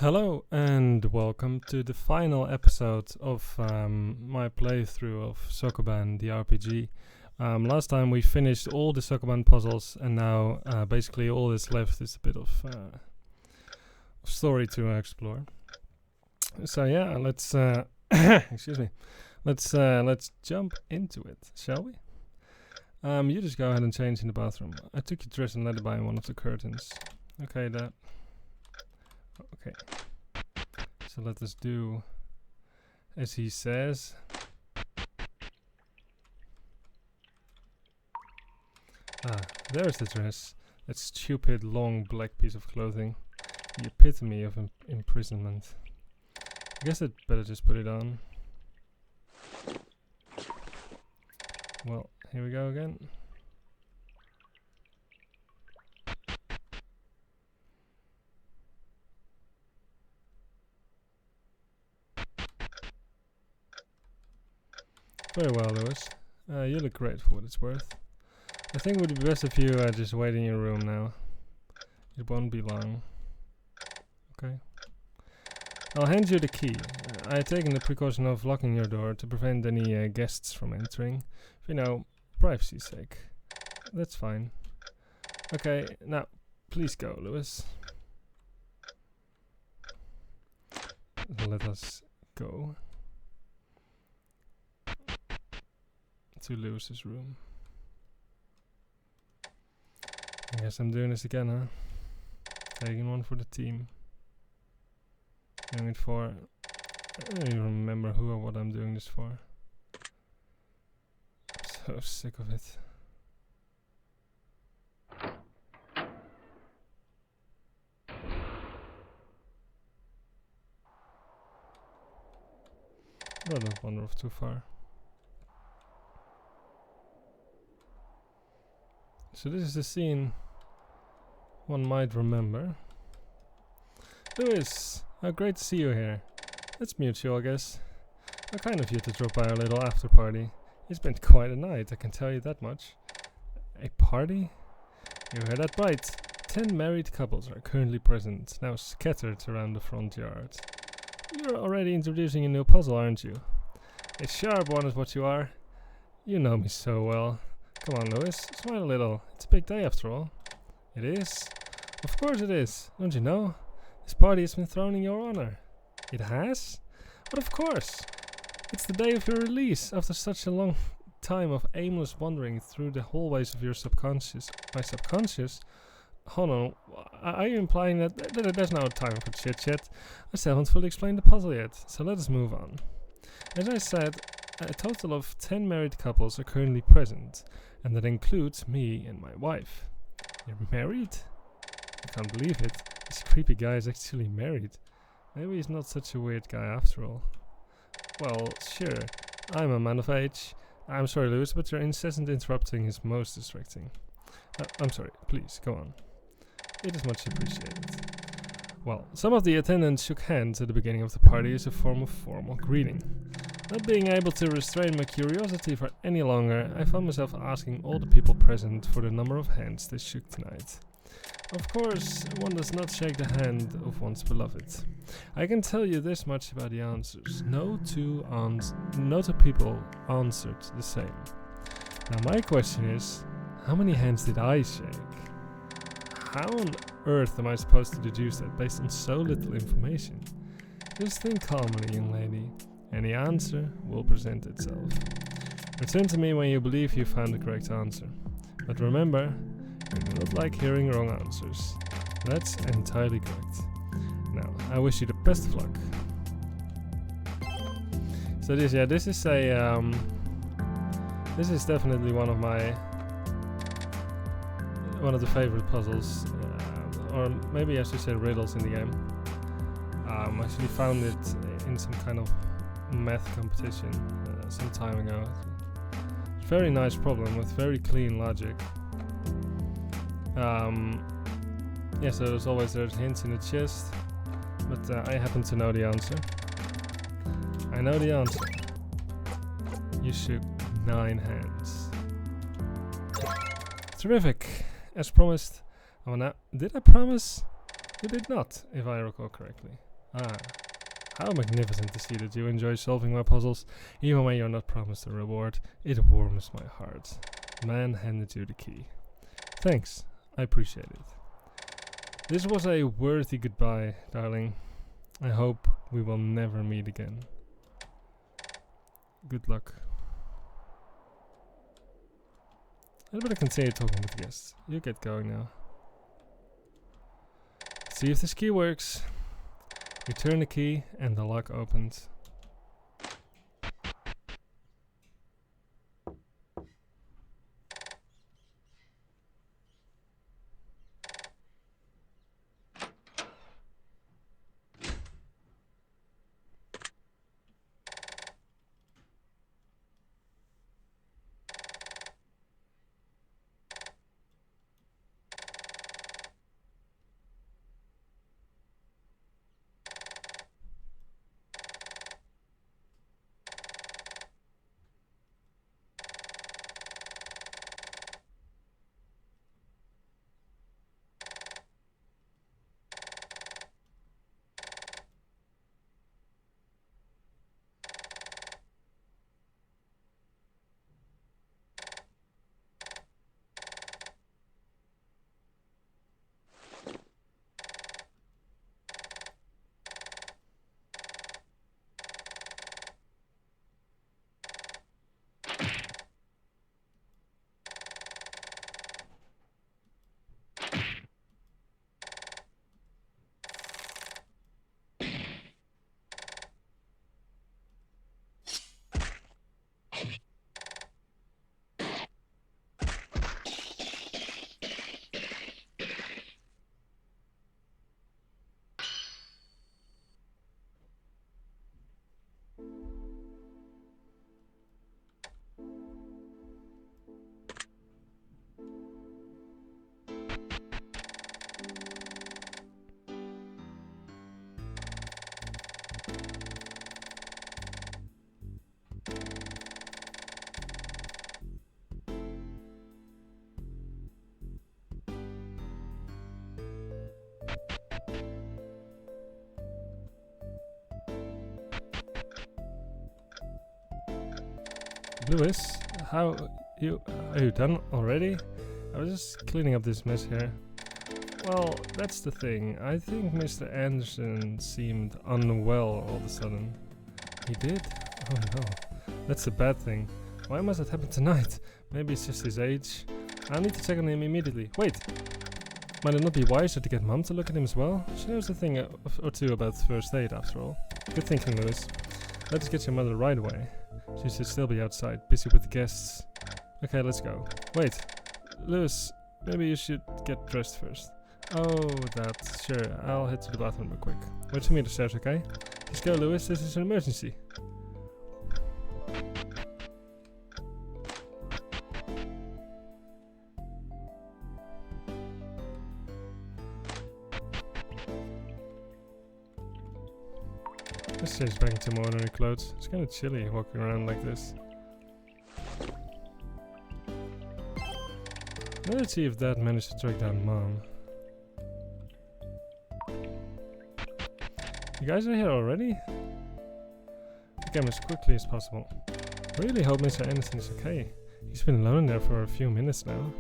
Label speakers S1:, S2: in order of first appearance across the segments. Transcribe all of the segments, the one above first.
S1: Hello and welcome to the final episode of my playthrough of Sokoban, the RPG. Last time we finished all the Sokoban puzzles, and now basically all that's left is a bit of story to explore. So yeah, let's excuse me. Let's jump into it, shall we? You just go ahead and change in the bathroom. I took your dress and let it by one of the curtains. Okay, that. Okay. So let us do as he says. There's the dress. That stupid long black piece of clothing. The epitome of imprisonment. I guess I'd better just put it on. Well, here we go again. Very well, Lewis. You look great for what it's worth. I think it would be best if you just wait in your room now. It won't be long. Okay. I'll hand you the key. I had taken the precaution of locking your door to prevent any guests from entering. You know, privacy's sake. That's fine. Okay, now, please go, Lewis. Let us go to Lewis's room. I guess I'm doing this again, huh? Taking one for the team. Doing it for... I don't even remember who or what I'm doing this for. I'm so sick of it. Well, don't wander off too far. So this is the scene one might remember. Lewis, how great to see you here. That's mutual, I guess. How kind of you to drop by our little after party. It's been quite a night, I can tell you that much. A party? You heard that right. 10 married couples are currently present, now scattered around the front yard. You're already introducing a new puzzle, aren't you? A sharp one is what you are. You know me so well. Come on, Lewis, smile a little. It's a big day after all. It is? Of course it is. Don't you know? This party has been thrown in your honor. It has? But of course. It's the day of your release after such a long time of aimless wandering through the hallways of your subconscious. My subconscious? Hold on. Are you implying that there's no time for chit-chat? I still haven't fully explained the puzzle yet, so let us move on. As I said, a total of 10 married couples are currently present, and that includes me and my wife. You're married? I can't believe it. This creepy guy is actually married. Maybe he's not such a weird guy after all. Well, sure. I'm a man of age. I'm sorry, Lewis, but your incessant interrupting is most distracting. I'm sorry. Please, go on. It is much appreciated. Well, some of the attendants shook hands at the beginning of the party as a form of formal greeting. Not being able to restrain my curiosity for any longer, I found myself asking all the people present for the number of hands they shook tonight. Of course, one does not shake the hand of one's beloved. I can tell you this much about the answers. No two people answered the same. Now my question is, how many hands did I shake? How on earth am I supposed to deduce that based on so little information? Just think calmly, young lady. Any answer will present itself. Return to me when you believe you found the correct answer. But remember, I do not like hearing wrong answers. That's entirely correct. Now, I wish you the best of luck. So this is definitely one of the favorite puzzles, or maybe I should say riddles in the game. I actually found it in some kind of math competition some time ago. Very nice problem with very clean logic. Yeah, so there's hints in the chest, but I happen to know the answer. I know the answer. You shook 9 hands. Terrific. As promised. Oh, now, did I promise? You did not, if I recall correctly. Ah, how magnificent to see that you enjoy solving my puzzles, even when you're not promised a reward. It warms my heart. Man handed you the key. Thanks, I appreciate it. This was a worthy goodbye, darling. I hope we will never meet again. Good luck. I'd better continue talking with the guests. You get going now. See if this key works. Return the key and the lock opens. Lewis, are you done already? I was just cleaning up this mess here. Well, that's the thing. I think Mr. Anderson seemed unwell all of a sudden. He did? Oh no. That's a bad thing. Why must that happen tonight? Maybe it's just his age. I'll need to check on him immediately. Wait! Might it not be wiser to get Mom to look at him as well? She knows a thing or two about first aid after all. Good thinking, Lewis. Let's get your mother right away. She should still be outside, busy with the guests. Okay, let's go. Wait, Lewis, maybe you should get dressed first. Oh, that. Sure, I'll head to the bathroom real quick. Wait for me upstairs, okay? Just go, Lewis, this is an emergency. Let's change back into more ordinary clothes. It's kinda chilly walking around like this. Let's see if Dad managed to track down Mom. You guys are here already? Get as quickly as possible. Really hope Mr. Anderson is okay. He's been alone there for a few minutes now.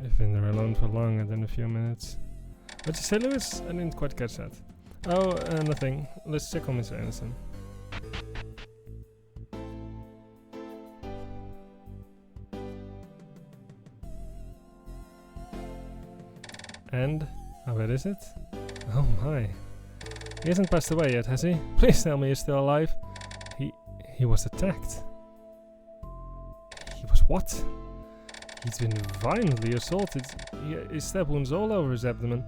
S1: I've been there alone for longer than a few minutes. What'd you say, Lewis? I didn't quite catch that. Oh, nothing. Let's check on Mr. Anderson. And? How bad is it? Oh my. He hasn't passed away yet, has he? Please tell me he's still alive. He was attacked. He was what? He's been violently assaulted. His stab wounds all over his abdomen.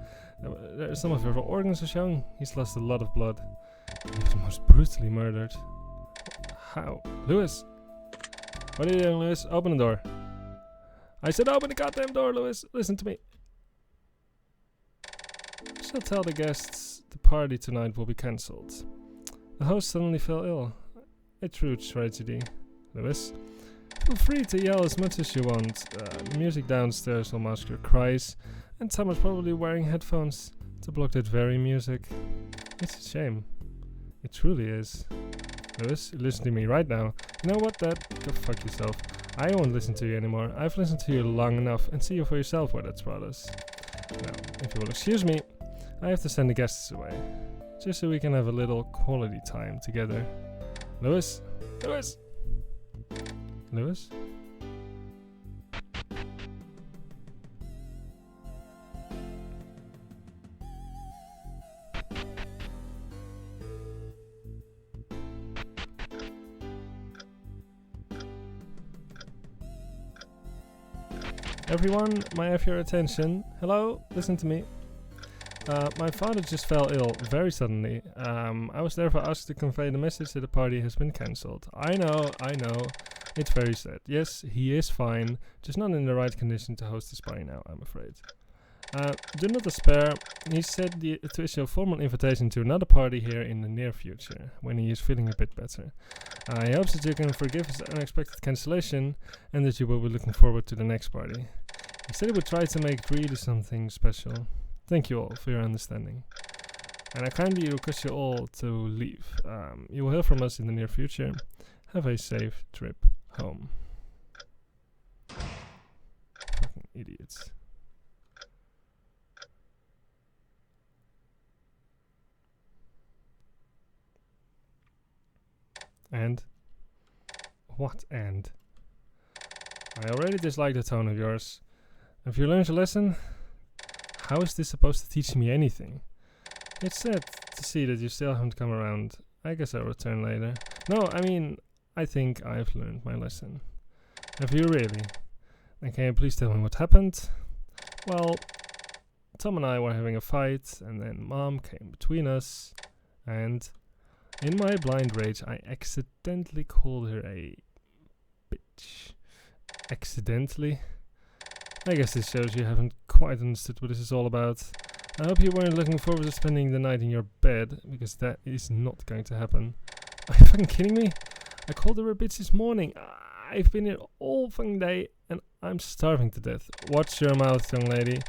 S1: Some of his organs are showing. He's lost a lot of blood. He was most brutally murdered. How? Lewis? What are you doing, Lewis? Open the door. I said open the goddamn door, Lewis. Listen to me. I shall tell the guests the party tonight will be cancelled. The host suddenly fell ill. A true tragedy. Lewis? Feel free to yell as much as you want. The music downstairs will mask your cries. And Tom is probably wearing headphones. to block that very music. It's a shame. It truly is. Lewis, listen to me right now. You know what, Dad? Go fuck yourself. I won't listen to you anymore. I've listened to you long enough, and see you for yourself where that's brought us. Now, if you will excuse me, I have to send the guests away. Just so we can have a little quality time together. Lewis? Lewis? Lewis? Everyone, may I have your attention? Hello? Listen to me. My father just fell ill very suddenly. I was therefore asked to convey the message that the party has been cancelled. I know. It's very sad. Yes, he is fine, just not in the right condition to host this party now, I'm afraid. Do not despair. He said to issue a formal invitation to another party here in the near future, when he is feeling a bit better. He hopes that you can forgive his unexpected cancellation, and that you will be looking forward to the next party. He said he would try to make it really something special. Thank you all for your understanding. And I kindly request you all to leave. You will hear from us in the near future. Have a safe trip home. Fucking idiots. And? What and? I already dislike the tone of yours. Have you learned a lesson? How is this supposed to teach me anything? It's sad to see that you still haven't come around. I guess I'll return later. No, I mean, I think I've learned my lesson. Have you really? Then can you please tell me what happened? Well, Tom and I were having a fight, and then Mom came between us, and in my blind rage I accidentally called her a bitch. Accidentally? I guess this shows you haven't quite understood what this is all about. I hope you weren't looking forward to spending the night in your bed, because that is not going to happen. Are you fucking kidding me? I called her a bitch this morning. I've been here all fucking day, and I'm starving to death. Watch your mouth, young lady.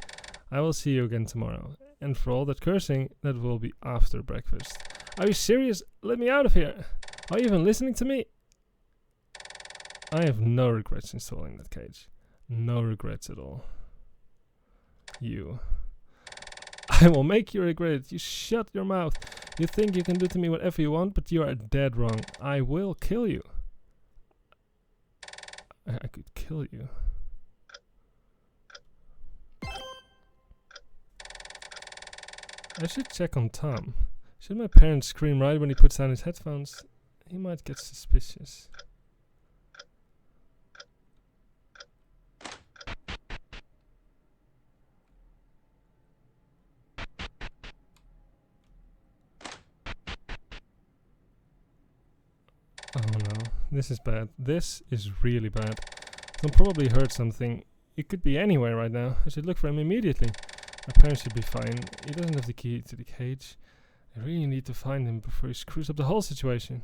S1: I will see you again tomorrow. And for all that cursing, that will be after breakfast. Are you serious? Let me out of here. Are you even listening to me? I have no regrets installing that cage. No regrets at all. You. I will make you regret it. You shut your mouth. You think you can do to me whatever you want, but you are dead wrong. I will kill you. I could kill you. I should check on Tom. Should my parents scream right when he puts down his headphones? He might get suspicious. Oh no, this is bad. This is really bad. Tom probably heard something. He could be anywhere right now. I should look for him immediately. My parents should be fine. He doesn't have the key to the cage. I really need to find him before he screws up the whole situation.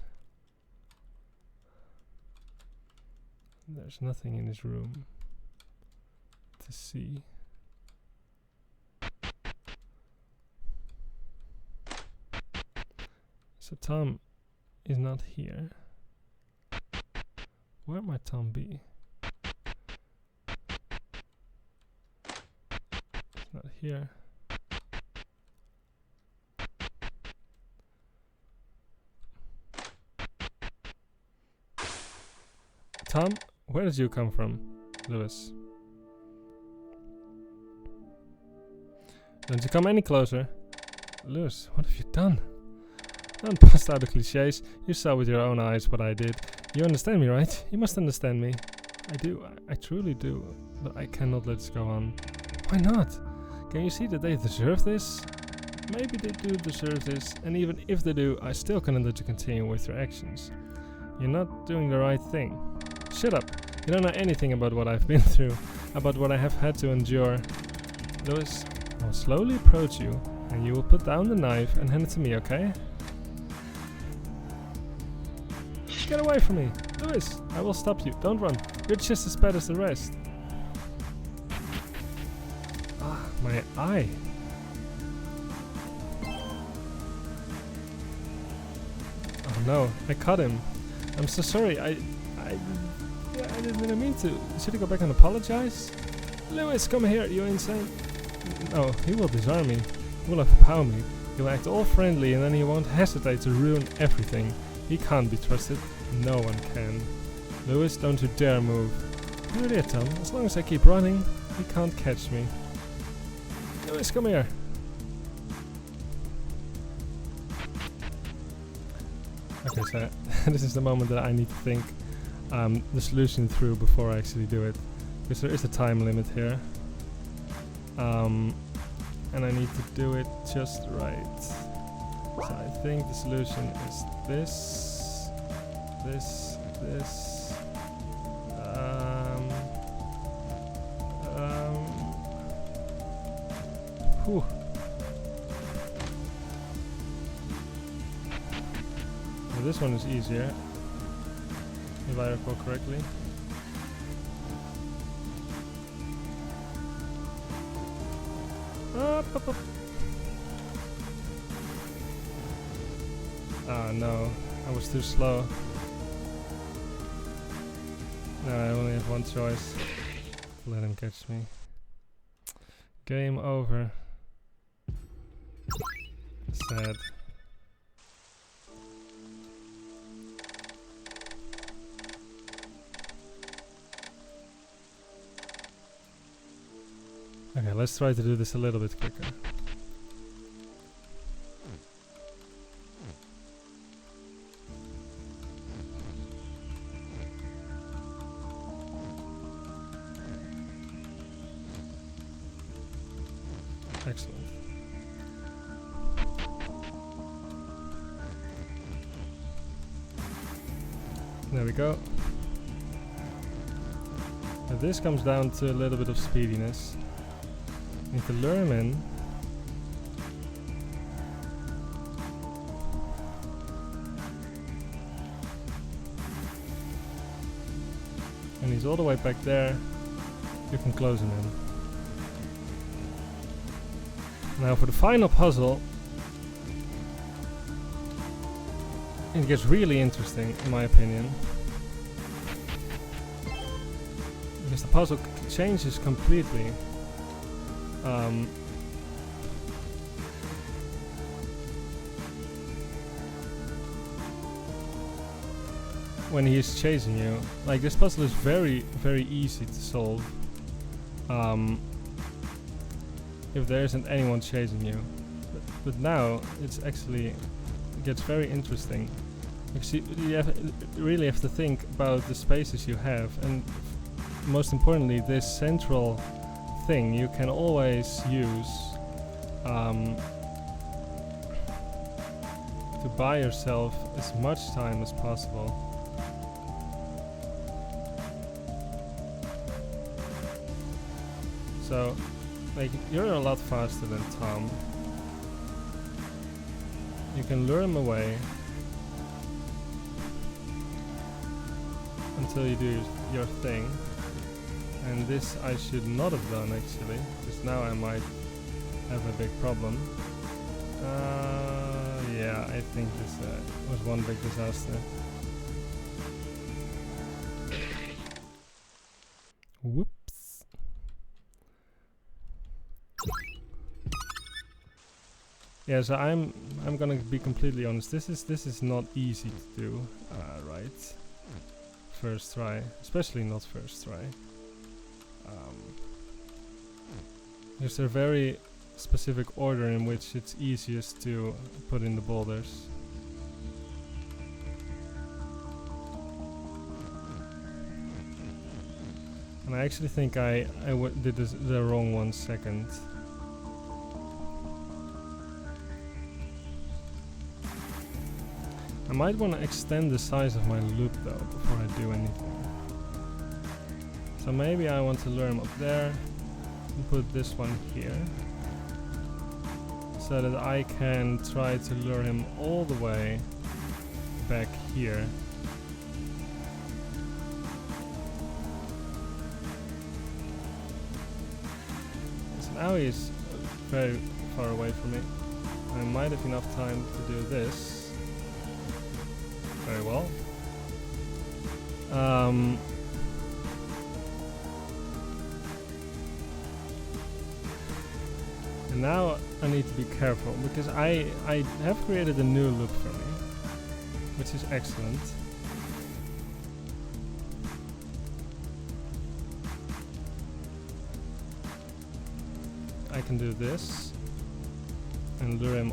S1: There's nothing in his room to see. So Tom is not here. Where might Tom be? He's not here. Tom, where did you come from? Lewis. Don't you come any closer. Lewis, what have you done? Don't bust out the cliches. You saw with your own eyes what I did. You understand me, right? You must understand me. I do. I truly do. But I cannot let this go on. Why not? Can you see that they deserve this? Maybe they do deserve this, and even if they do, I still cannot let you continue with your actions. You're not doing the right thing. Shut up. You don't know anything about what I've been through, about what I have had to endure. Lewis, I will slowly approach you, and you will put down the knife and hand it to me, okay? Get away from me! Lewis, I will stop you. Don't run. You're just as bad as the rest. Ah, my eye. no, I cut him. I'm so sorry. I didn't mean to. Should I go back and apologize? Lewis, come here, you insane. No, he will disarm me. He will overpower me. He will act all friendly and then he won't hesitate to ruin everything. He can't be trusted. No one can. Lewis, don't you dare move. Good idea, Tom. As long as I keep running, he can't catch me. Lewis, come here. Okay, so this is the moment that I need to think the solution through before I actually do it. Because there is a time limit here. And I need to do it just right. So I think the solution is this, this, this. Whew. Well, this one is easier, if I recall correctly. Up. Ah, no, I was too slow. No, I only have one choice. Let him catch me. Game over. Sad. Okay, let's try to do this a little bit quicker. Excellent. There we go. Now this comes down to a little bit of speediness. Need to lure him in. And he's all the way back there. You can close him in. Now for the final puzzle, it gets really interesting in my opinion. Because the puzzle changes completely. When he is chasing you, like this puzzle is very, very easy to solve. If there isn't anyone chasing you, but now it's actually gets very interesting because you really have to think about the spaces you have, and most importantly, this central thing you can always use to buy yourself as much time as possible. So, like, you're a lot faster than Tom. You can lure him away until you do your thing. And this I should not have done actually, because now I might have a big problem. Yeah, I think this was one big disaster. Whoops. Yeah, so I'm gonna be completely honest. This is not easy to do, right? First try, especially not first try. There's a very specific order in which it's easiest to put in the boulders. And I actually think I did the wrong one second. I might want to extend the size of my loop though before I do anything. So maybe I want to lure him up there and put this one here, so that I can try to lure him all the way back here. So now he's very far away from me. I might have enough time to do this. very well. And now I need to be careful because I have created a new loop for me, which is excellent. I can do this and lure him,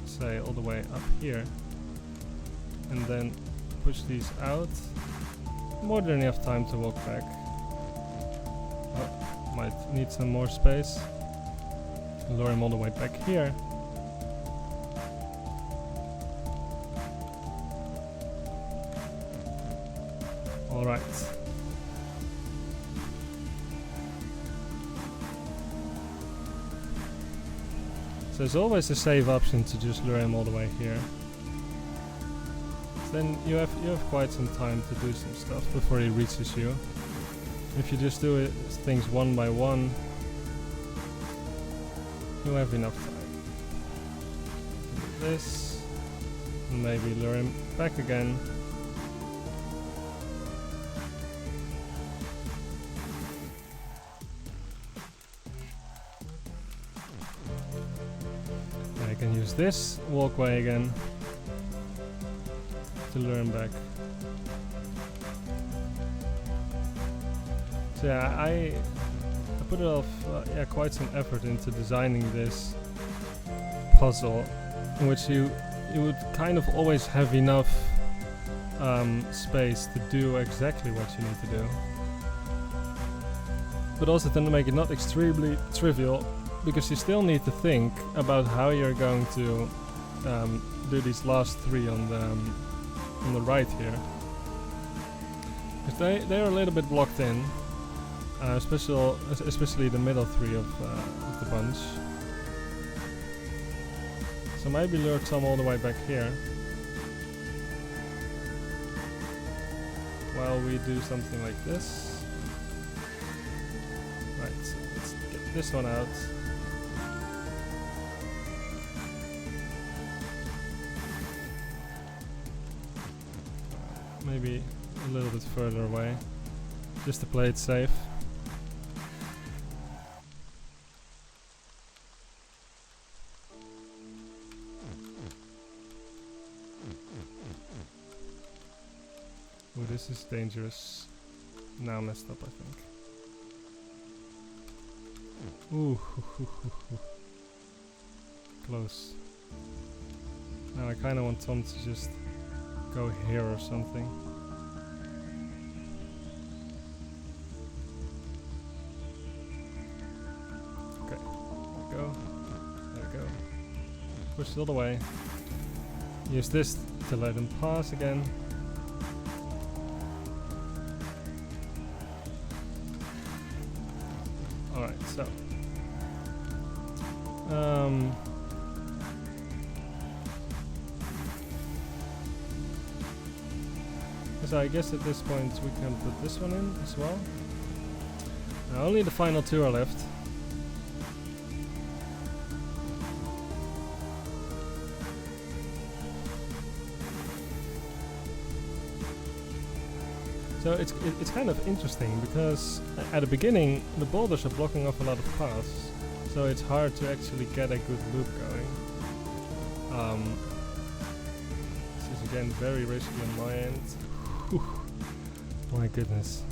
S1: say, all the way up here, and then push these out. More than enough time to walk back. Oh, might need some more space. Lure him all the way back here. All right. So there's always a save option to just lure him all the way here. Then you have quite some time to do some stuff before he reaches you. If you just do it things one by one, you'll have enough time. Do this, and maybe lure him back again. I can use this walkway again to lure him back. So yeah, I put quite some effort into designing this puzzle, in which you would kind of always have enough space to do exactly what you need to do, but also to make it not extremely trivial, because you still need to think about how you're going to do these last three on the right here, because they're a little bit blocked in, especially the middle three of the bunch. So maybe lure some all the way back here, while we do something like this. Right, let's get this one out. Maybe a little bit further away, just to play it safe. Oh, this is dangerous. Now messed up, I think. Ooh, close. Now I kind of want Tom to just go here or something. Okay, there we go. There we go. Push it all the way. Use this to let him pass again. Alright, so so I guess at this point we can put this one in as well. Now only the final two are left. So it's kind of interesting because at the beginning the boulders are blocking off a lot of paths, so it's hard to actually get a good loop going. This is again very risky on my end. Whew. My goodness,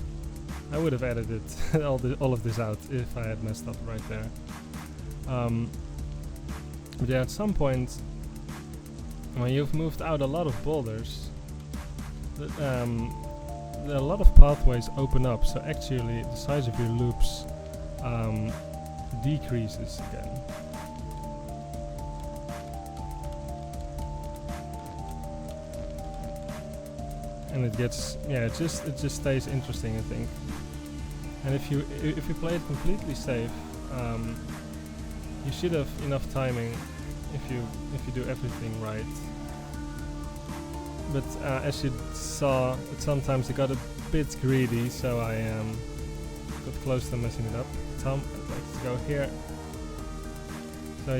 S1: I would have edited all of this out if I had messed up right there. But yeah, at some point when you've moved out a lot of boulders, a lot of pathways open up, so actually the size of your loops decreases again. And it gets, yeah, it just stays interesting, I think. And if you play it completely safe, you should have enough timing if you do everything right. But as you saw, sometimes it got a bit greedy, so I got close to messing it up. Tom, I'd like to go here. So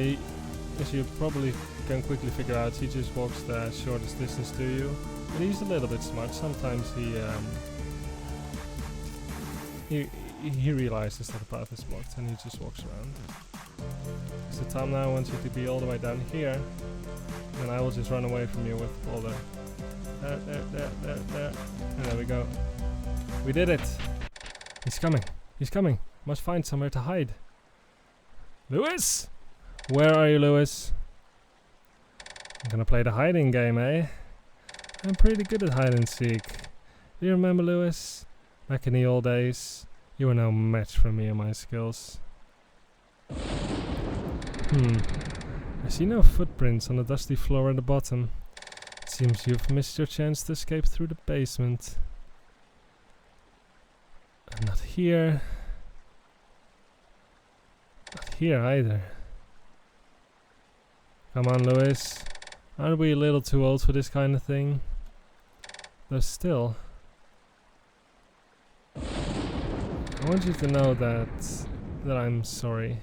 S1: as you probably can quickly figure out he just walks the shortest distance to you. And he's a little bit smart. Sometimes he realizes that the path is blocked and he just walks around. So Tom now wants you to be all the way down here, and I will just run away from you with all the there. And there we go. We did it. He's coming. He's coming. Must find somewhere to hide. Lewis! Where are you, Lewis? I'm gonna play the hiding game, eh? I'm pretty good at hide and seek. Do you remember, Lewis? Back in the old days, you were no match for me and my skills. I see no footprints on the dusty floor at the bottom. It seems you've missed your chance to escape through the basement. And not here. Not here either. Come on, Lewis. Aren't we a little too old for this kind of thing? Though still, I want you to know that I'm sorry.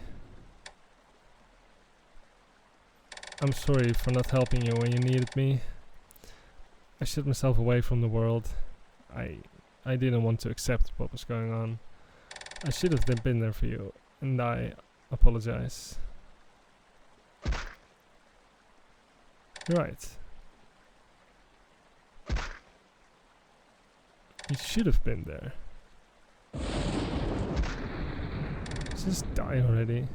S1: I'm sorry for not helping you when you needed me. I shut myself away from the world. I didn't want to accept what was going on. I should have been there for you, and I apologize. You're right. You should have been there. Just die already.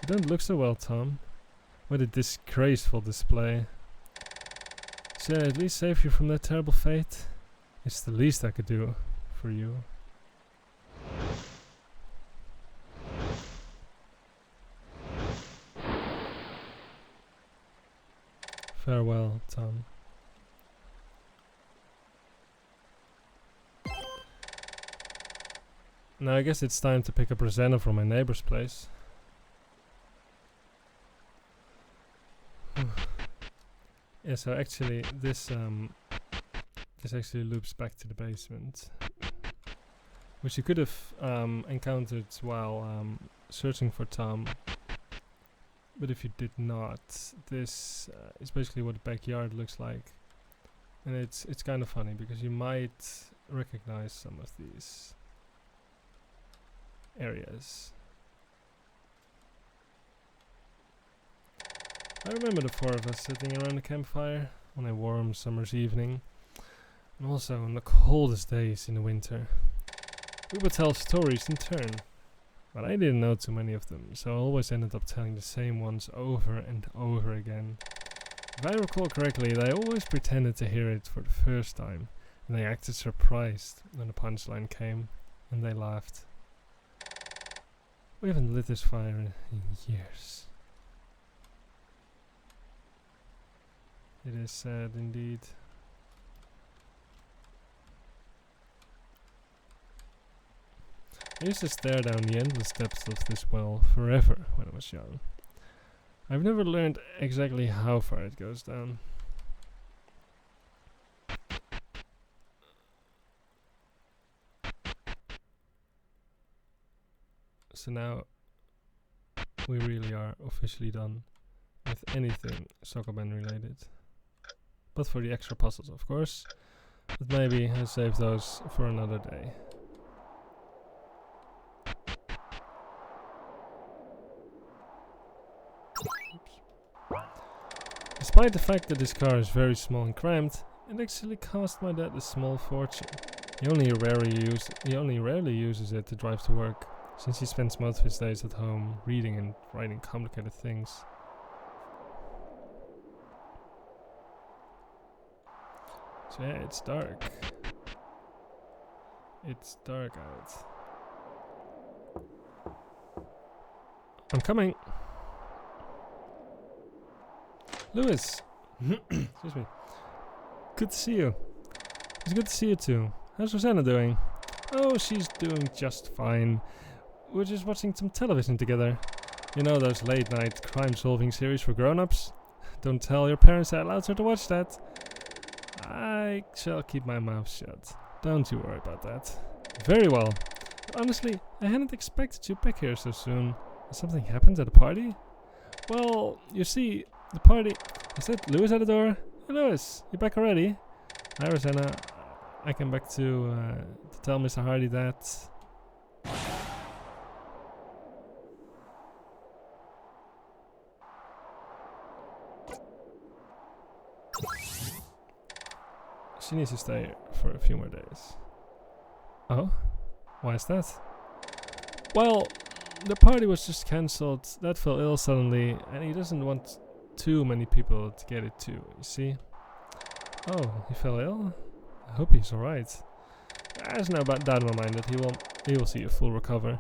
S1: You don't look so well, Tom. What a disgraceful display. Should I at least save you from that terrible fate? It's the least I could do for you. Farewell, Tom. Now I guess it's time to pick up Rosanna from my neighbor's place. Yeah, so actually this actually loops back to the basement, which you could have encountered while searching for Tom. But if you did not, this is basically what the backyard looks like, and it's kind of funny because you might recognize some of these areas. I remember the four of us sitting around the campfire on a warm summer's evening, and also on the coldest days in the winter. We would tell stories in turn, but I didn't know too many of them, so I always ended up telling the same ones over and over again. If I recall correctly, they always pretended to hear it for the first time, and they acted surprised when the punchline came, and they laughed. We haven't lit this fire in years. It is sad indeed. I used to stare down the endless depths of this well forever when I was young. I've never learned exactly how far it goes down. So now we really are officially done with anything Sokoban related. But for the extra puzzles, of course. But maybe I'll save those for another day. Despite the fact that this car is very small and cramped, it actually cost my dad a small fortune. He only rarely uses it to drive to work, since he spends most of his days at home reading and writing complicated things. So yeah, it's dark. It's dark out. I'm coming! Lewis! Excuse me. Good to see you. It's good to see you too. How's Rosanna doing? Oh, she's doing just fine. We're just watching some television together. You know those late night crime solving series for grown-ups? Don't tell your parents I allowed her to watch that. I shall keep my mouth shut. Don't you worry about that. Very well. But honestly, I hadn't expected you back here so soon. Has something happened at the party? Well, you see, the party... Is that Lewis at the door? Hey Lewis, you back already? Hi Rosanna. I came back to tell Mr. Hardy that... She needs to stay for a few more days. Oh? Why is that? Well, the party was just cancelled. Dad fell ill suddenly, and he doesn't want too many people to get it too, you see? Oh, he fell ill? I hope he's alright. There's no doubt in my mind that he will see a full recover.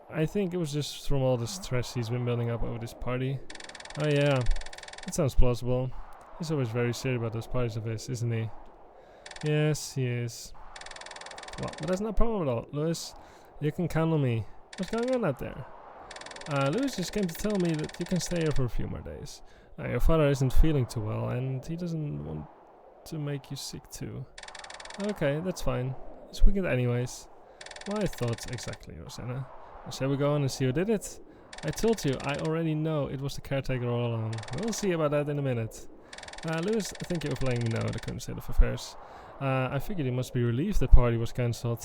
S1: I think it was just from all the stress he's been building up over this party. Oh yeah, that sounds plausible. He's always very serious about those parties of his, isn't he? Yes, he is. Well, but that's not a problem at all, Lewis. You can count on me. What's going on out there? Lewis just came to tell me that you can stay here for a few more days. Your father isn't feeling too well, and he doesn't want to make you sick too. Okay, that's fine. It's weekend anyways. My thoughts exactly, Rosanna. Shall we go on and see who did it? I told you, I already know it was the caretaker all along. We'll see about that in a minute. Lewis, thank you for letting me know the current state of affairs. I figured you must be relieved the party was cancelled.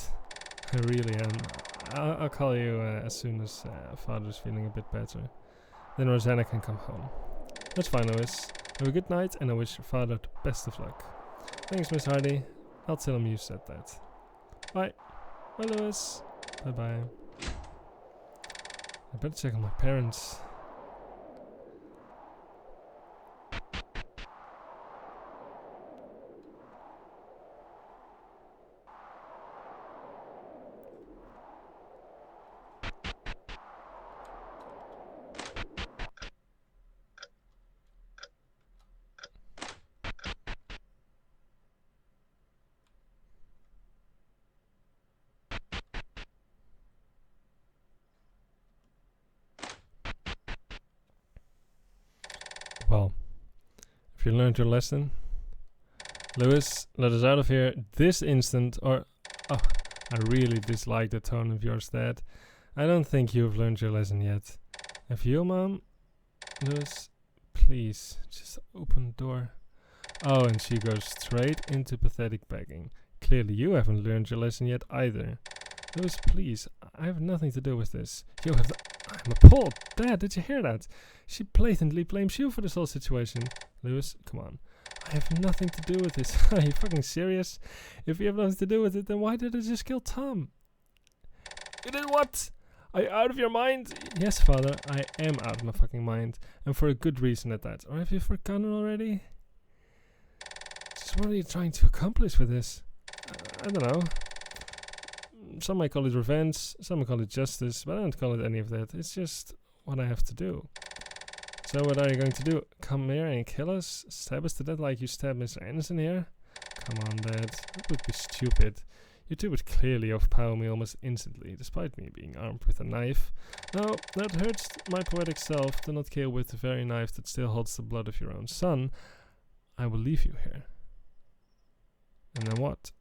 S1: I really am. I'll call you as soon as father's feeling a bit better. Then Rosanna can come home. That's fine, Lewis. Have a good night, and I wish your father the best of luck. Thanks, Miss Hardy. I'll tell him you said that. Bye. Bye, Lewis. Bye-bye. I better check on my parents. Well, if you learned your lesson, Lewis, let us out of here this instant, or... Oh, I really dislike the tone of yours, Dad. I don't think you've learned your lesson yet. Have you, Mom? Lewis, please, just open the door. Oh, and she goes straight into pathetic begging. Clearly you haven't learned your lesson yet either. Lewis, please, I have nothing to do with this. You have the... I'm appalled. Dad, did you hear that? She blatantly blames you for this whole situation. Lewis, come on. I have nothing to do with this. Are you fucking serious? If you have nothing to do with it, then why did I just kill Tom? You did what? Are you out of your mind? Yes, Father, I am out of my fucking mind. And for a good reason at that. Or have you forgotten already? Just what are you trying to accomplish with this? I don't know. Some might call it revenge, some might call it justice, but I don't call it any of that. It's just what I have to do. So what are you going to do? Come here and kill us? Stab us to death like you stabbed Mr. Anderson here? Come on, Dad. That would be stupid. You two would clearly overpower me almost instantly, despite me being armed with a knife. No, that hurts my poetic self to not kill with the very knife that still holds the blood of your own son. I will leave you here. And then what?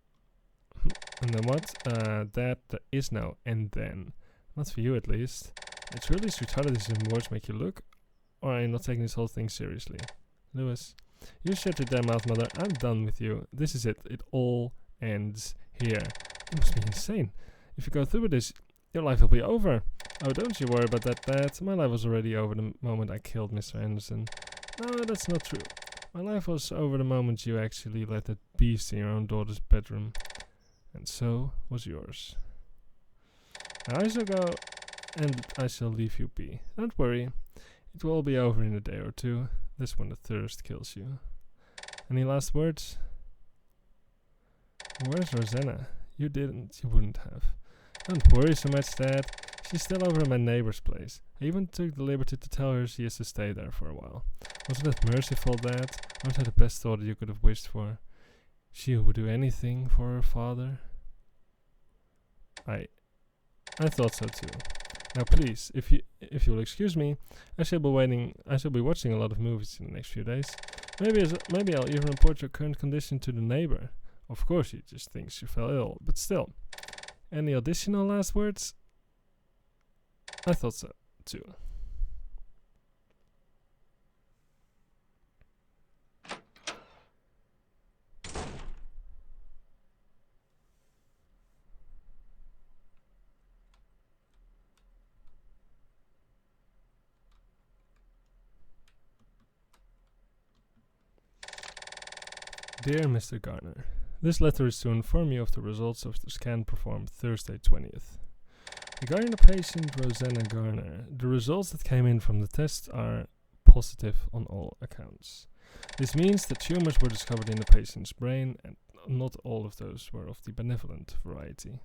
S1: And then what? That there is no and then. Not for you, at least. It's really as retarded as your words make you look, or are you not taking this whole thing seriously? Lewis, you shut your damn mouth, Mother. I'm done with you. This is it. It all ends here. You must be insane. If you go through with this, your life will be over. Oh, don't you worry about that, Dad. My life was already over the moment I killed Mr. Anderson. No, that's not true. My life was over the moment you actually let that beast in your own daughter's bedroom. And so was yours. Now I shall go, and I shall leave you be. Don't worry, it will all be over in a day or two. That's when the thirst kills you. Any last words? Where's Rosanna? You wouldn't have. Don't worry so much, Dad. She's still over at my neighbor's place. I even took the liberty to tell her she has to stay there for a while. Wasn't that merciful, Dad? Aren't that the best daughter you could have wished for? She would do anything for her father. I thought so too. Now please, if you'll excuse me, I shall be watching a lot of movies in the next few days. Maybe I'll even report your current condition to the neighbor. Of course he just thinks you fell ill, but still. Any additional last words? I thought so, too. Dear Mr. Garner, this letter is to inform you of the results of the scan performed Thursday 20th. Regarding the patient Rosanna Garner, the results that came in from the test are positive on all accounts. This means that tumors were discovered in the patient's brain, and not all of those were of the benevolent variety.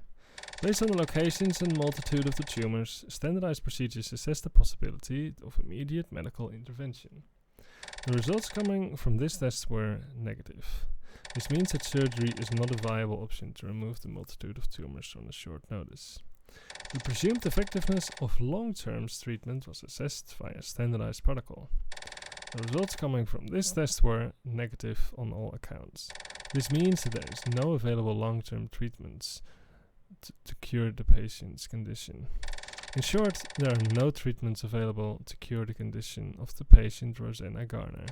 S1: Based on the locations and multitude of the tumors, standardized procedures assess the possibility of immediate medical intervention. The results coming from this test were negative. This means that surgery is not a viable option to remove the multitude of tumors on a short notice. The presumed effectiveness of long-term treatment was assessed via standardized protocol. The results coming from this test were negative on all accounts. This means that there is no available long-term treatments to cure the patient's condition. In short, there are no treatments available to cure the condition of the patient Rosanna Garner.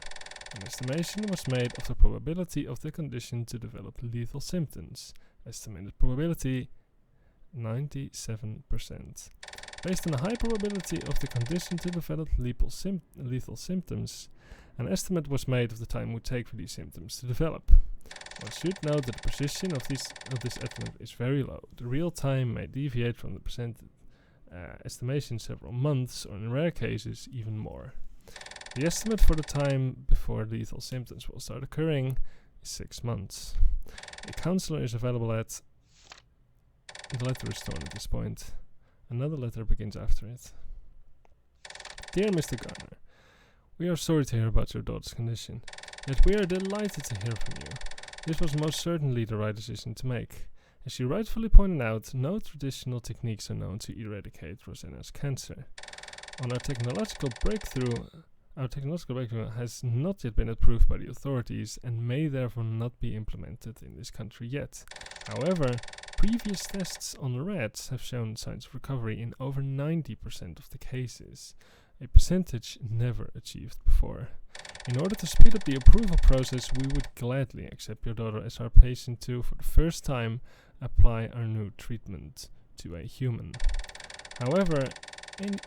S1: An estimation was made of the probability of the condition to develop lethal symptoms. Estimated probability 97%. Based on a high probability of the condition to develop lethal symptoms, an estimate was made of the time it would take for these symptoms to develop. One should note that the precision of this estimate is very low. The real time may deviate from the percentage estimation several months, or in rare cases even more. The estimate for the time before lethal symptoms will start occurring is 6 months. A counselor is available at... The letter is torn at this point. Another letter begins after it. Dear Mr. Garner, we are sorry to hear about your daughter's condition, yet we are delighted to hear from you. This was most certainly the right decision to make. As you rightfully pointed out, no traditional techniques are known to eradicate Rosanna's cancer. Our technological breakthrough has not yet been approved by the authorities and may therefore not be implemented in this country yet. However, previous tests on rats have shown signs of recovery in over 90% of the cases, a percentage never achieved before. In order to speed up the approval process, we would gladly accept your daughter as our patient to, for the first time, apply our new treatment to a human. However,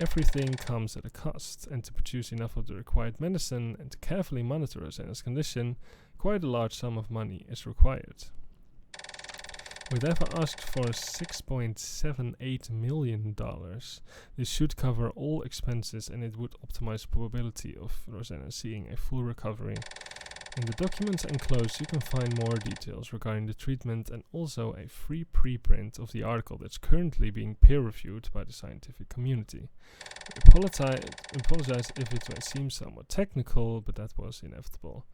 S1: everything comes at a cost, and to produce enough of the required medicine and to carefully monitor Rosanna's condition, quite a large sum of money is required. We therefore asked for $6.78 million. This should cover all expenses and it would optimize the probability of Rosanna seeing a full recovery. In the documents enclosed you can find more details regarding the treatment and also a free preprint of the article that's currently being peer-reviewed by the scientific community. We apologize if it may seem somewhat technical, but that was inevitable.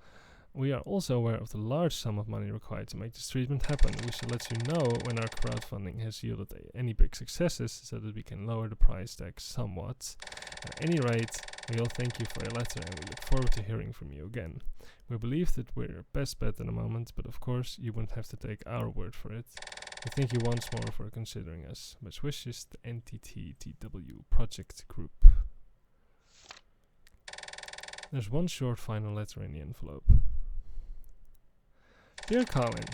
S1: We are also aware of the large sum of money required to make this treatment happen. We shall let you know when our crowdfunding has yielded any big successes so that we can lower the price tag somewhat. At any rate, we all thank you for your letter and we look forward to hearing from you again. We believe that we're your best bet in the moment, but of course you wouldn't have to take our word for it. We thank you once more for considering us. Best wishes, the NTTTW Project Group. There's one short final letter in the envelope. Dear Colin,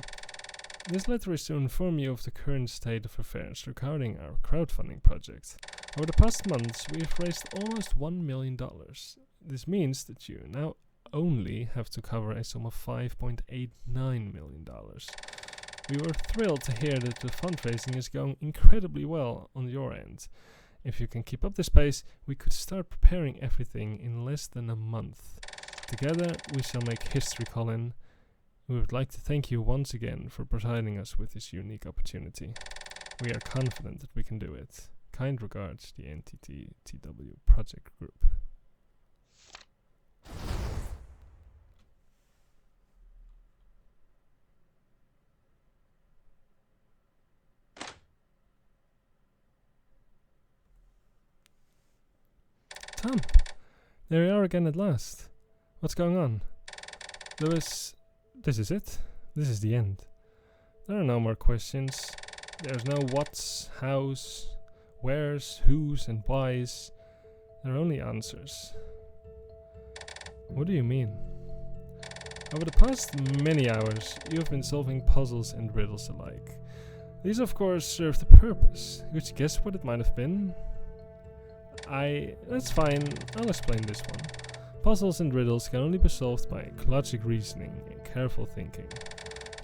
S1: this letter is to inform you of the current state of affairs regarding our crowdfunding project. Over the past months, we have raised almost $1 million. This means that you now only have to cover a sum of $5.89 million. We were thrilled to hear that the fundraising is going incredibly well on your end. If you can keep up this pace, we could start preparing everything in less than a month. Together, we shall make history, Colin. We would like to thank you once again for providing us with this unique opportunity. We are confident that we can do it. Kind regards, the NTTTW Project Group. Tom, there we are again at last. What's going on? Lewis, this is it. This is the end. There are no more questions. There's no what's, how's, where's, who's, and why's. There are only answers. What do you mean? Over the past many hours, you have been solving puzzles and riddles alike. These of course serve the purpose. Could you guess what it might have been? That's fine, I'll explain this one. Puzzles and riddles can only be solved by logic reasoning and careful thinking.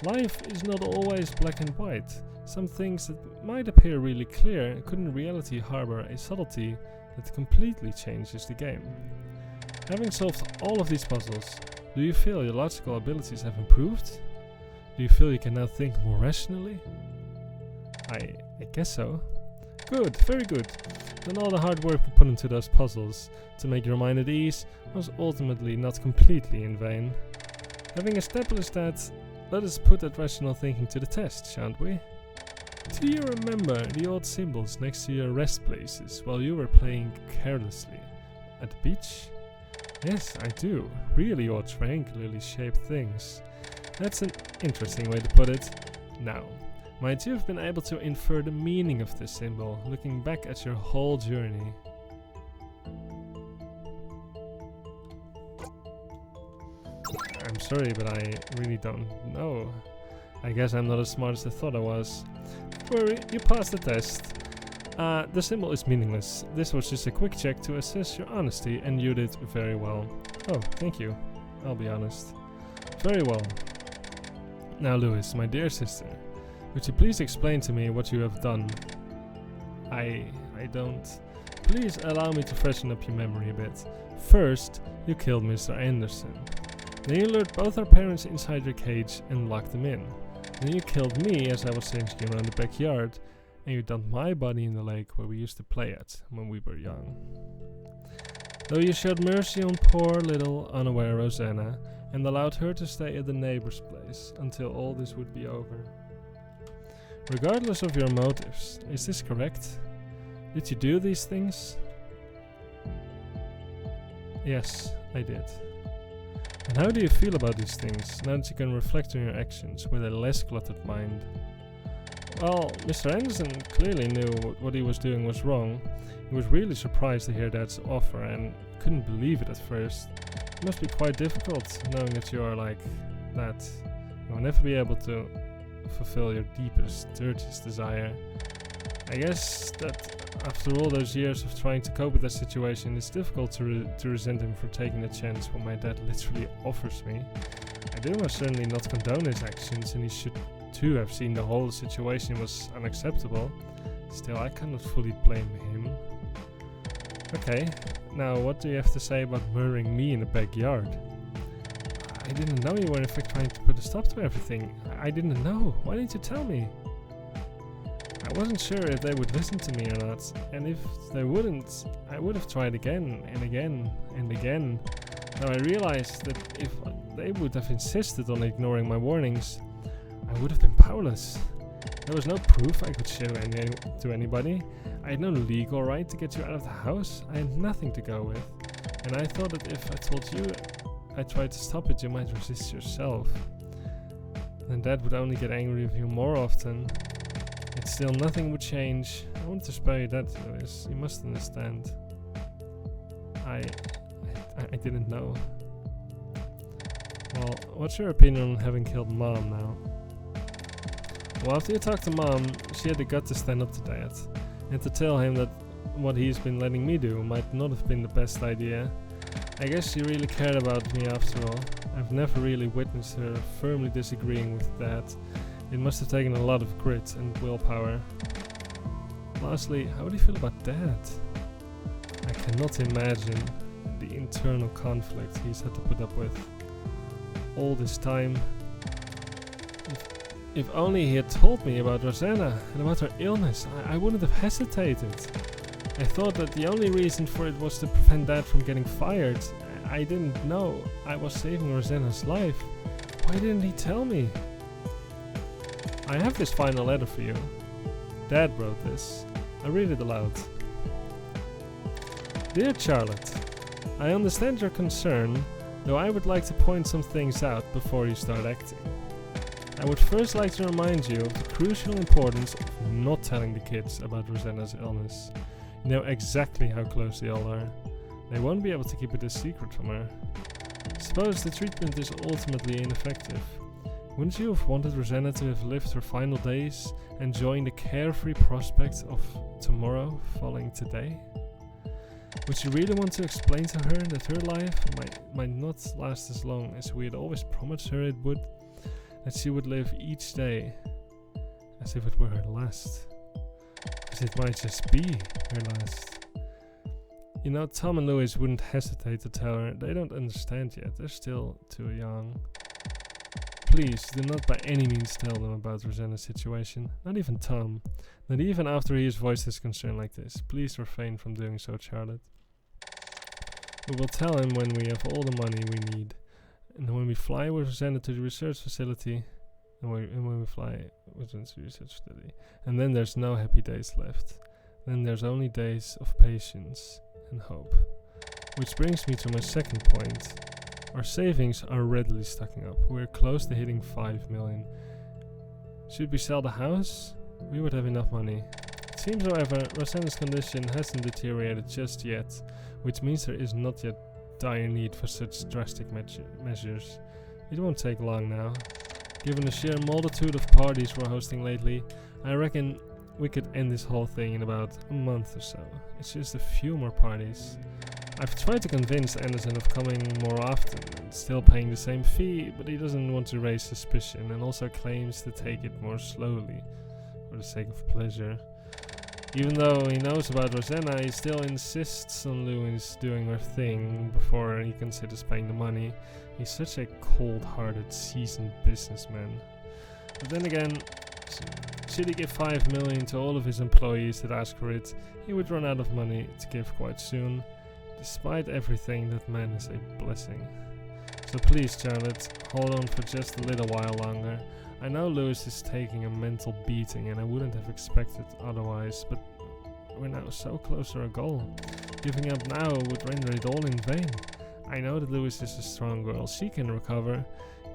S1: Life is not always black and white. Some things that might appear really clear could in reality harbor a subtlety that completely changes the game. Having solved all of these puzzles, do you feel your logical abilities have improved? Do you feel you can now think more rationally? I guess so. Good, very good. Then all the hard work we put into those puzzles to make your mind at ease was ultimately not completely in vain. Having established that, let us put that rational thinking to the test, shan't we? Do you remember the odd symbols next to your rest places while you were playing carelessly at the beach? Yes, I do. Really odd triangularly shaped things. That's an interesting way to put it. Now, might you have been able to infer the meaning of this symbol, looking back at your whole journey? I'm sorry, but I really don't know. I guess I'm not as smart as I thought I was. Don't worry, you passed the test. The symbol is meaningless. This was just a quick check to assess your honesty, and you did very well. Oh, thank you. I'll be honest. Very well. Now, Louis, my dear sister, would you please explain to me what you have done? I don't. Please allow me to freshen up your memory a bit. First, you killed Mr. Anderson. Then you lured both our parents inside your cage and locked them in. Then you killed me as I was singing around the backyard, and you dumped my body in the lake where we used to play at when we were young. Though you showed mercy on poor little unaware Rosanna and allowed her to stay at the neighbor's place until all this would be over. Regardless of your motives, is this correct? Did you do these things? Yes, I did. And how do you feel about these things, now that you can reflect on your actions with a less cluttered mind? Well, Mr. Anderson clearly knew what he was doing was wrong. He was really surprised to hear Dad's offer and couldn't believe it at first. It must be quite difficult knowing that you are like that. You will never be able to fulfill your deepest, dirtiest desire. I guess that after all those years of trying to cope with that situation, it's difficult to resent him for taking the chance when my dad literally offers me. I do most certainly not condone his actions, and he should too have seen the whole situation was unacceptable. Still, I cannot fully blame him. Okay, now what do you have to say about murdering me in the backyard? I didn't know you were in fact trying to put a stop to everything. I didn't know. Why didn't you tell me? I wasn't sure if they would listen to me or not, and if they wouldn't, I would have tried again and again and again. Now I realized that if they would have insisted on ignoring my warnings, I would have been powerless. There was no proof I could show to anybody. I had no legal right to get you out of the house. I had nothing to go with. And I thought that if I told you I tried to stop it, you might resist yourself. And that would only get angry with you more often. Yet still nothing would change. I wanted to spare you that, Louis. You must understand. I didn't know. Well, what's your opinion on having killed Mom now? Well, after you talked to Mom, she had the gut to stand up to Dad and to tell him that what he's been letting me do might not have been the best idea. I guess she really cared about me after all. I've never really witnessed her firmly disagreeing with Dad. It must have taken a lot of grit and willpower. Lastly, how do you feel about Dad? I cannot imagine the internal conflict he's had to put up with all this time. If only he had told me about Rosanna and about her illness, I wouldn't have hesitated. I thought that the only reason for it was to prevent Dad from getting fired. I didn't know I was saving Rosanna's life. Why didn't he tell me? I have this final letter for you. Dad wrote this. I'll read it aloud. Dear Charlotte, I understand your concern, though I would like to point some things out before you start acting. I would first like to remind you of the crucial importance of not telling the kids about Rosanna's illness. You know exactly how close they all are. They won't be able to keep it a secret from her. Suppose the treatment is ultimately ineffective. Wouldn't you have wanted Rosanna to have lived her final days, enjoying the carefree prospect of tomorrow following today? Would you really want to explain to her that her life might not last as long as we had always promised her it would? That she would live each day as if it were her last? As it might just be her last. You know, Tom and Louis wouldn't hesitate to tell her. They don't understand yet. They're still too young. Please, do not by any means tell them about Rosanna's situation. Not even Tom. Not even after he has voiced his concern like this. Please refrain from doing so, Charlotte. We will tell him when we have all the money we need. And when we fly with Rosanna to the research facility. And then there's no happy days left. Then there's only days of patience and hope. Which brings me to my second point. Our savings are readily stacking up. We're close to hitting 5 million. Should we sell the house? We would have enough money. It seems, however, Rosanna's condition hasn't deteriorated just yet, which means there is not yet dire need for such drastic measures. It won't take long now. Given the sheer multitude of parties we're hosting lately, I reckon we could end this whole thing in about a month or so. It's just a few more parties. I've tried to convince Anderson of coming more often and still paying the same fee, but he doesn't want to raise suspicion and also claims to take it more slowly for the sake of pleasure. Even though he knows about Rosanna, he still insists on Louis doing her thing before he considers paying the money. He's such a cold-hearted, seasoned businessman. But then again, should he give 5 million to all of his employees that ask for it, he would run out of money to give quite soon. Despite everything, that man is a blessing. So please, Charlotte, hold on for just a little while longer. I know Louis is taking a mental beating and I wouldn't have expected otherwise, but we're now so close to our goal. Giving up now would render it all in vain. I know that Louis is a strong girl. She can recover.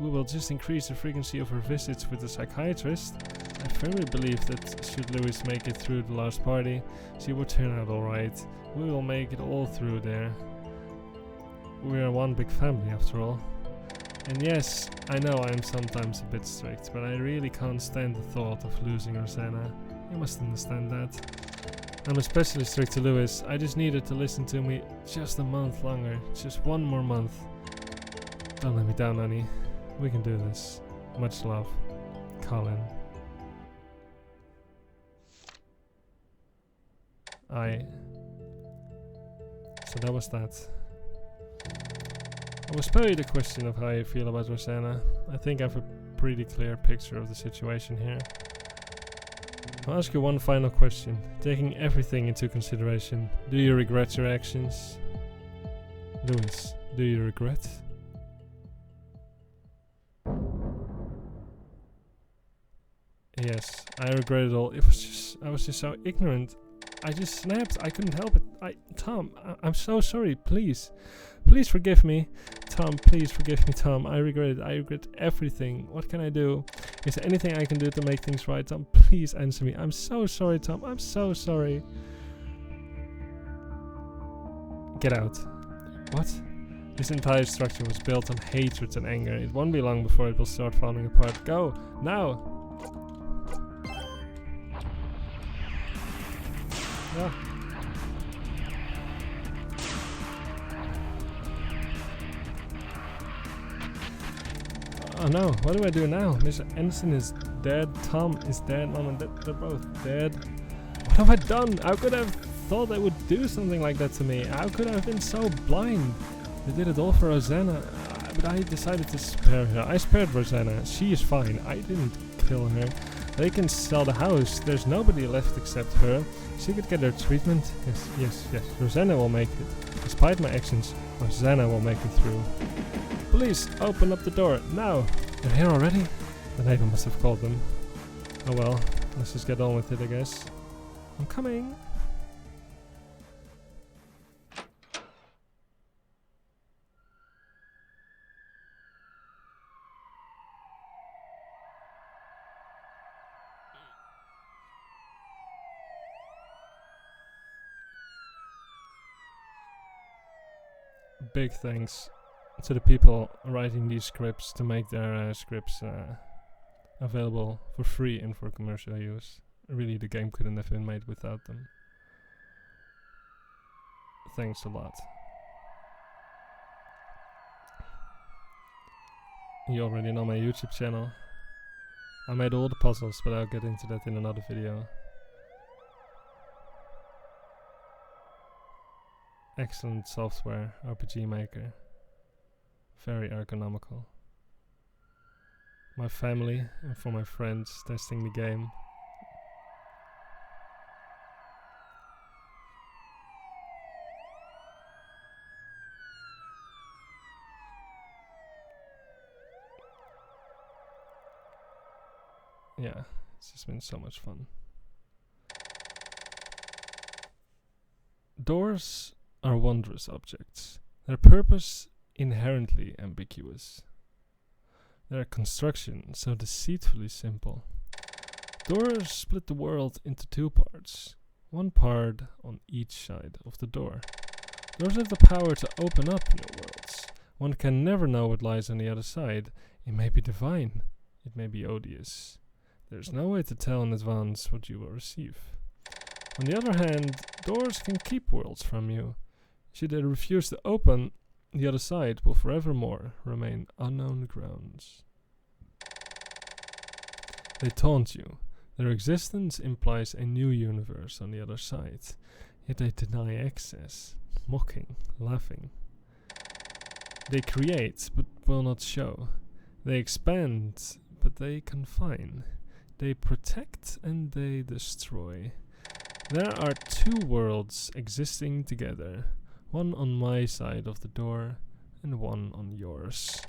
S1: We will just increase the frequency of her visits with the psychiatrist. I firmly believe that should Louis make it through the last party, she will turn out alright. We will make it all through there. We are one big family after all. And yes, I know I am sometimes a bit strict, but I really can't stand the thought of losing Rosanna. You must understand that. I'm especially strict to Louis. I just needed to listen to me just a month longer. Just one more month. Don't let me down, honey. We can do this. Much love. Colin. So that was that. I will spare you the question of how you feel about Rosanna. I think I have a pretty clear picture of the situation here. I'll ask you one final question. Taking everything into consideration, do you regret your actions? Louis, do you regret? Yes, I regret it all. I was just so ignorant. I just snapped. I couldn't help it. Tom, I'm so sorry. Please forgive me. Tom, please forgive me, Tom. I regret it. I regret everything. What can I do? Is there anything I can do to make things right? Tom, please answer me. I'm so sorry, Tom. I'm so sorry. Get out. What? This entire structure was built on hatred and anger. It won't be long before it will start falling apart. Go! Now! Yeah. Oh no, what do I do now? Mr. Anderson is dead, Tom is dead, Mom and Dad, they're both dead. What have I done? How could I have thought they would do something like that to me? How could I have been so blind? They did it all for Rosanna, but I decided to spare her. I spared Rosanna, she is fine, I didn't kill her. They can sell the house, there's nobody left except her. She could get her treatment. Yes. Rosanna will make it. Despite my actions, Rosanna will make it through. Please, open up the door, now! They're here already? The neighbor must have called them. Oh well, let's just get on with it, I guess. I'm coming! big thanks to the people writing these scripts to make their scripts available for free and for commercial use. Really, the game couldn't have been made without them. Thanks a lot. You already know my YouTube channel. I made all the puzzles, but I'll get into that in another video. Excellent software, RPG Maker. Very ergonomical. My family and for my friends testing the game. Yeah, it's just been so much fun. Doors are wondrous objects. Their purpose inherently ambiguous. Their construction so deceitfully simple. Doors split the world into two parts, one part on each side of the door. Doors have the power to open up new worlds. One can never know what lies on the other side. It may be divine, it may be odious. There's no way to tell in advance what you will receive. On the other hand, doors can keep worlds from you. Should they refuse to open, the other side will forevermore remain unknown grounds. They taunt you. Their existence implies a new universe on the other side. Yet they deny access, mocking, laughing. They create, but will not show. They expand, but they confine. They protect and they destroy. There are two worlds existing together. One on my side of the door, and one on yours.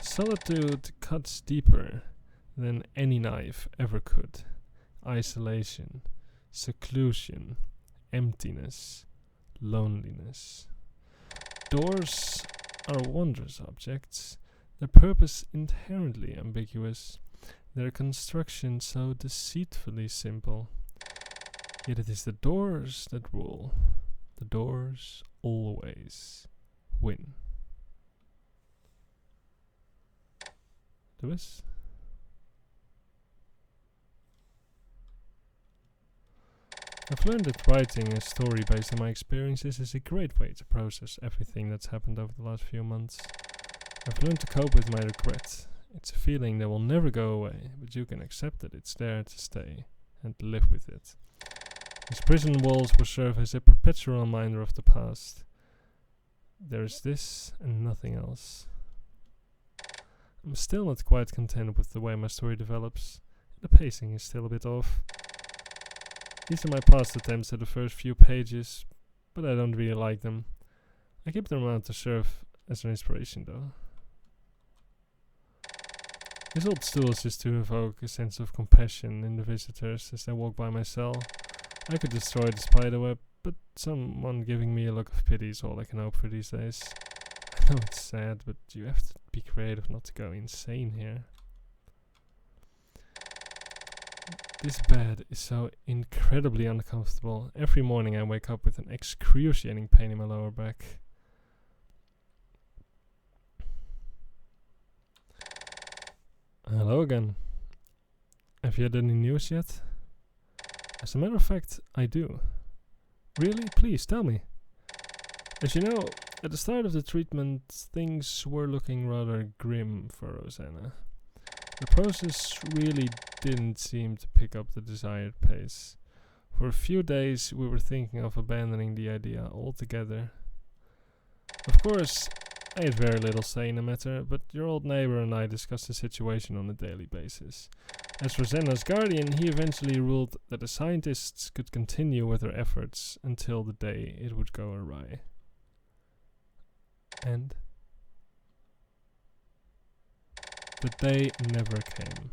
S1: Solitude cuts deeper than any knife ever could. Isolation, seclusion, emptiness, loneliness. Doors are wondrous objects, their purpose inherently ambiguous, their construction so deceitfully simple. Yet it is the doors that rule. The doors always win. Lewis? I've learned that writing a story based on my experiences is a great way to process everything that's happened over the last few months. I've learned to cope with my regret. It's a feeling that will never go away, but you can accept that it's there to stay and live with it. These prison walls will serve as a perpetual reminder of the past. There is this and nothing else. I'm still not quite content with the way my story develops. The pacing is still a bit off. These are my past attempts at the first few pages, but I don't really like them. I keep them around to serve as an inspiration though. This old stool is just to evoke a sense of compassion in the visitors as they walk by my cell. I could destroy the spiderweb, but someone giving me a look of pity is all I can hope for these days. I know it's sad, but you have to be creative not to go insane here. This bed is so incredibly uncomfortable. Every morning I wake up with an excruciating pain in my lower back. Hello again. Have you had any news yet? As a matter of fact, I do. Really? Please, tell me. As you know, at the start of the treatment, things were looking rather grim for Rosanna. The process really didn't seem to pick up the desired pace. For a few days, we were thinking of abandoning the idea altogether. Of course, I had very little say in the matter, but your old neighbor and I discussed the situation on a daily basis. As Rosanna's guardian, he eventually ruled that the scientists could continue with their efforts until the day it would go awry. And the day never came.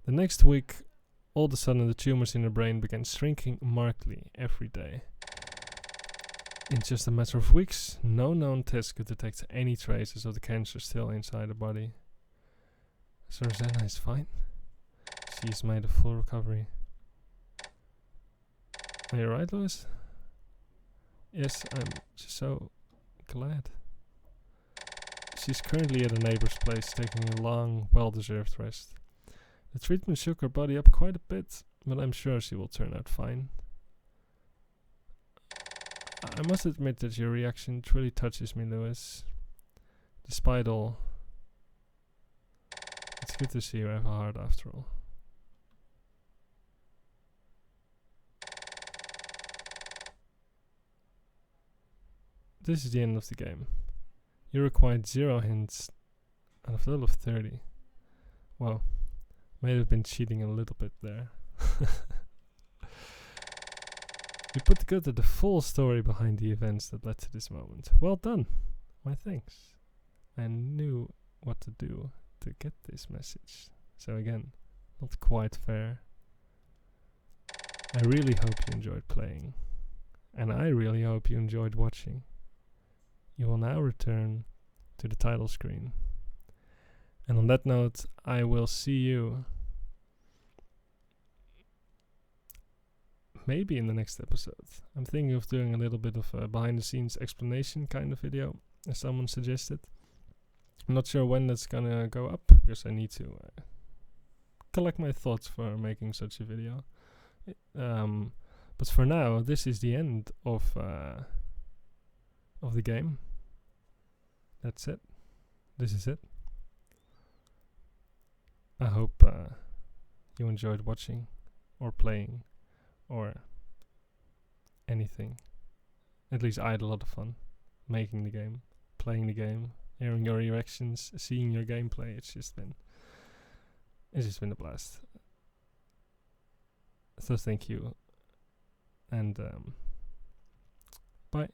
S1: The next week, all of a sudden the tumors in her brain began shrinking markedly every day. In just a matter of weeks, no known test could detect any traces of the cancer still inside her body. So Rosanna is fine. She's made a full recovery. Are you right, Louis? Yes, I'm just so glad. She's currently at a neighbor's place, taking a long, well-deserved rest. The treatment shook her body up quite a bit, but I'm sure she will turn out fine. I must admit that your reaction truly touches me, Lewis. Despite all, it's good to see you have a heart after all. This is the end of the game. You required 0 hints out of a total of 30. Wow, may have been cheating a little bit there. You put together the full story behind the events that led to this moment. Well done. My thanks. I knew what to do to get this message. So again, not quite fair. I really hope you enjoyed playing. And I really hope you enjoyed watching. You will now return to the title screen. And on that note, I will see you maybe in the next episode. I'm thinking of doing a little bit of a behind the scenes explanation kind of video, as someone suggested. I'm not sure when that's gonna go up, because I need to collect my thoughts for making such a video. But for now, this is the end of the game. That's it. This is it. I hope you enjoyed watching or playing or anything. At least I had a lot of fun making the game, playing the game, hearing your reactions, seeing your gameplay. It's just been a blast. So thank you, and bye.